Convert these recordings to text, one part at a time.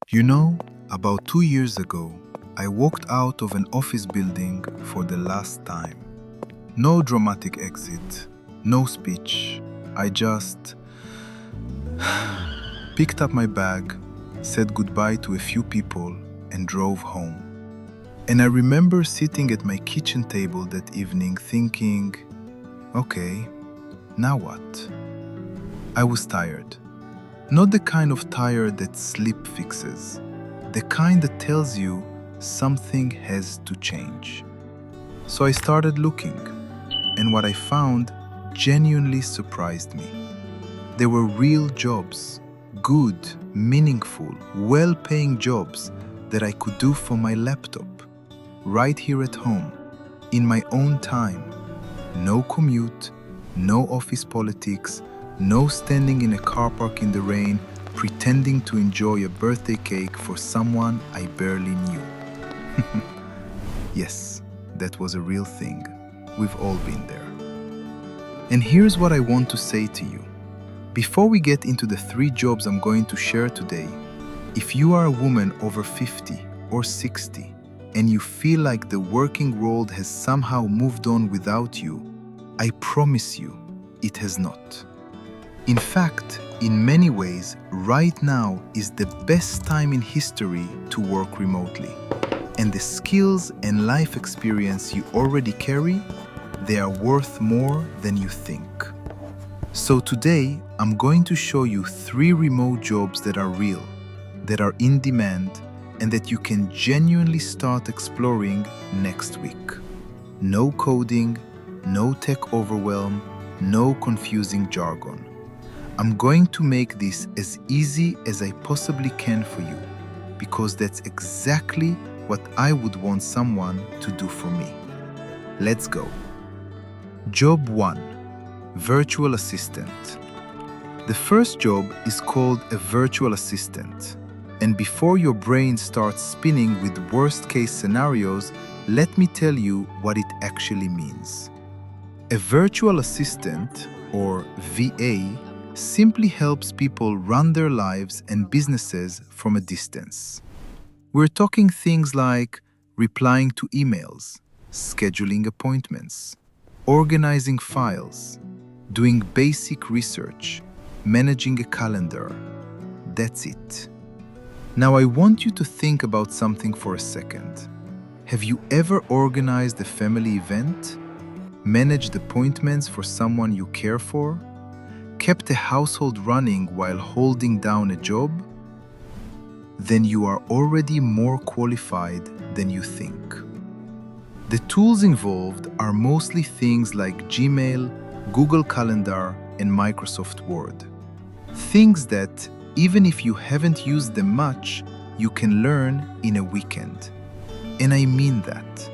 You know, about 2 years ago, I walked out of an office building for the last time. No dramatic exit, no speech. I just picked up my bag, said goodbye to a few people, and drove home. And I remember sitting at my kitchen table that evening thinking, okay, now what? I was tired. Not the kind of tired that sleep fixes, the kind that tells you something has to change. So I started looking, and what I found genuinely surprised me. There were real jobs, good, meaningful, well-paying jobs that I could do from my laptop, right here at home, in my own time. No commute, no office politics, no standing in a car park in the rain, pretending to enjoy a birthday cake for someone I barely knew. Yes, that was a real thing. We've all been there. And here's what I want to say to you. Before we get into the 3 jobs I'm going to share today, if you are a woman over 50 or 60 and you feel like the working world has somehow moved on without you, I promise you, it has not. In fact, in many ways, right now is the best time in history to work remotely. And the skills and life experience you already carry, they are worth more than you think. So today, I'm going to show you 3 remote jobs that are real, that are in demand, and that you can genuinely start exploring next week. No coding, no tech overwhelm, no confusing jargon. I'm going to make this as easy as I possibly can for you, because that's exactly what I would want someone to do for me. Let's go. Job 1. Virtual assistant. The first job is called a virtual assistant. And before your brain starts spinning with worst-case scenarios, let me tell you what it actually means. A virtual assistant, or VA, simply helps people run their lives and businesses from a distance. We're talking things like replying to emails, scheduling appointments, organizing files, doing basic research, managing a calendar. That's it. Now I want you to think about something for a second. Have you ever organized a family event? Managed appointments for someone you care for? Kept a household running while holding down a job? Then you are already more qualified than you think. The tools involved are mostly things like Gmail, Google Calendar, and Microsoft Word. Things that, even if you haven't used them much, you can learn in a weekend. And I mean that.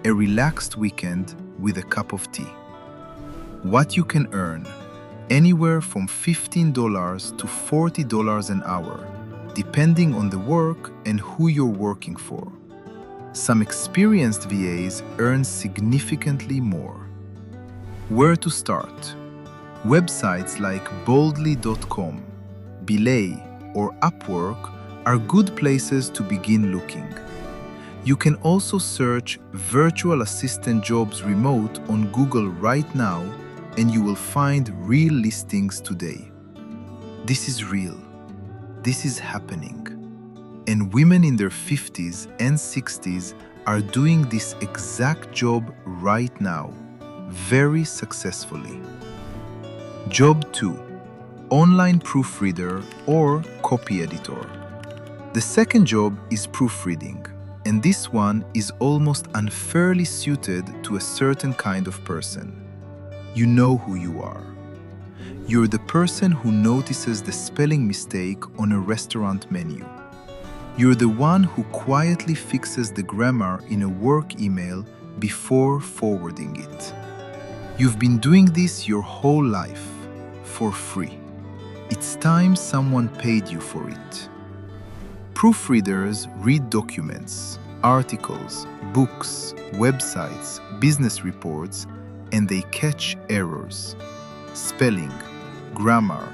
A relaxed weekend with a cup of tea. What you can earn: anywhere from $15 to $40 an hour, depending on the work and who you're working for. Some experienced VAs earn significantly more. Where to start? Websites like boldly.com, Belay, or Upwork are good places to begin looking. You can also search virtual assistant jobs remote on Google right now, and you will find real listings today. This is real. This is happening. And women in their 50s and 60s are doing this exact job right now, very successfully. Job 2. Online proofreader or copy editor. The second job is proofreading, and this one is almost unfairly suited to a certain kind of person. You know who you are. You're the person who notices the spelling mistake on a restaurant menu. You're the one who quietly fixes the grammar in a work email before forwarding it. You've been doing this your whole life, for free. It's time someone paid you for it. Proofreaders read documents, articles, books, websites, business reports, and they catch errors. Spelling, grammar,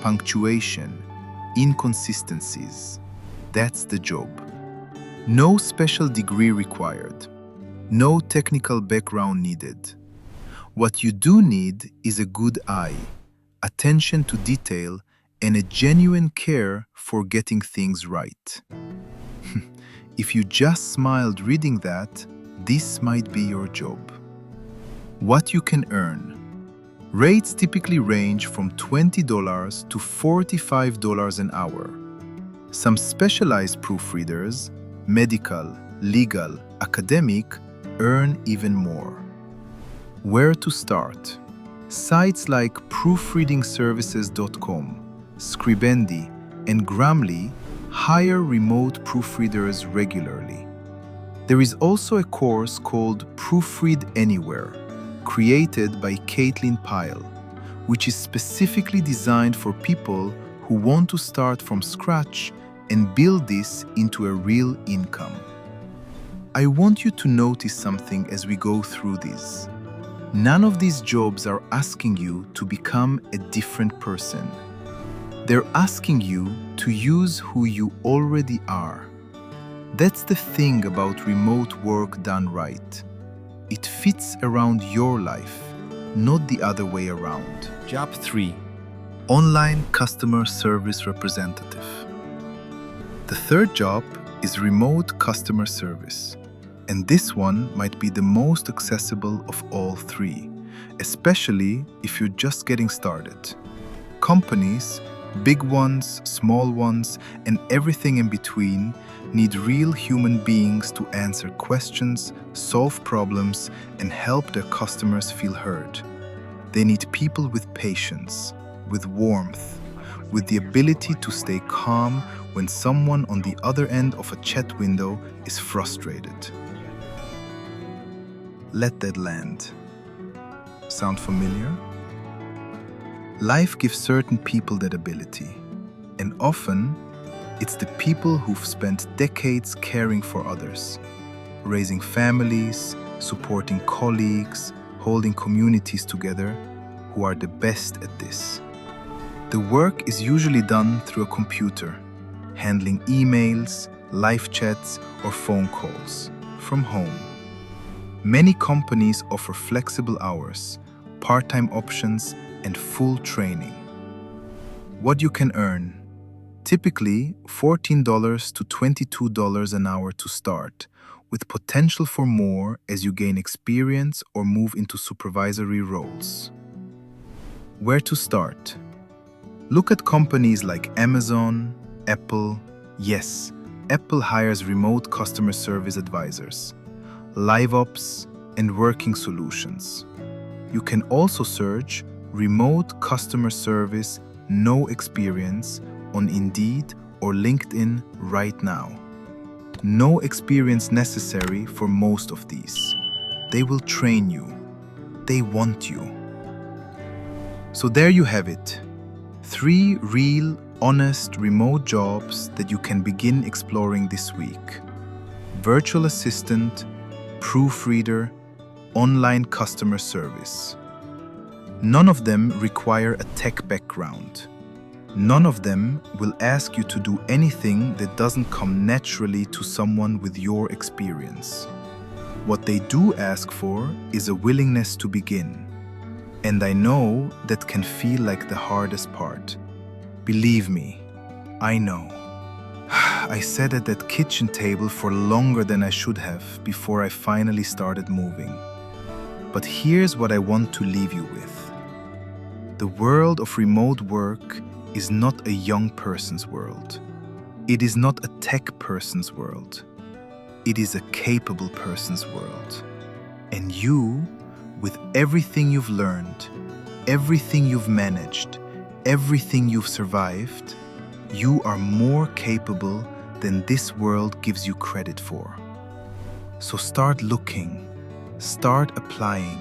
punctuation, inconsistencies. That's the job. No special degree required. No technical background needed. What you do need is a good eye, attention to detail, and a genuine care for getting things right. If you just smiled reading that, this might be your job. What you can earn. Rates typically range from $20 to $45 an hour. Some specialized proofreaders, medical, legal, academic, earn even more. Where to start? Sites like proofreadingservices.com, Scribendi, and Grammarly hire remote proofreaders regularly. There is also a course called Proofread Anywhere, created by Caitlin Pyle, which is specifically designed for people who want to start from scratch and build this into a real income. I want you to notice something as we go through this. None of these jobs are asking you to become a different person. They're asking you to use who you already are. That's the thing about remote work done right. It fits around your life, not the other way around. Job 3. Online customer service representative. The third job is remote customer service. And this one might be the most accessible of all three, especially if you're just getting started. Companies, big ones, small ones, and everything in between, need real human beings to answer questions, solve problems, and help their customers feel heard. They need people with patience, with warmth, with the ability to stay calm when someone on the other end of a chat window is frustrated. Let that land. Sound familiar? Life gives certain people that ability, and often it's the people who've spent decades caring for others, raising families, supporting colleagues, holding communities together, who are the best at this. The work is usually done through a computer, handling emails, live chats, or phone calls from home. Many companies offer flexible hours, part-time options, and full training. What you can earn. Typically $14 to $22 an hour to start, with potential for more as you gain experience or move into supervisory roles. Where to start? Look at companies like Amazon, Apple. Yes, Apple hires remote customer service advisors, live ops, and working solutions. You can also search remote customer service, no experience on Indeed or LinkedIn right now. No experience necessary for most of these. They will train you. They want you. So there you have it. 3 real, honest, remote jobs that you can begin exploring this week. Virtual assistant, proofreader, online customer service. None of them require a tech background. None of them will ask you to do anything that doesn't come naturally to someone with your experience. What they do ask for is a willingness to begin. And I know that can feel like the hardest part. Believe me, I know. I sat at that kitchen table for longer than I should have before I finally started moving. But here's what I want to leave you with. The world of remote work is not a young person's world. It is not a tech person's world. It is a capable person's world. And you, with everything you've learned, everything you've managed, everything you've survived, you are more capable than this world gives you credit for. So start looking, start applying,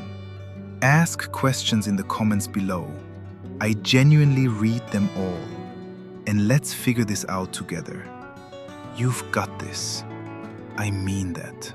ask questions in the comments below. I genuinely read them all. And let's figure this out together. You've got this. I mean that.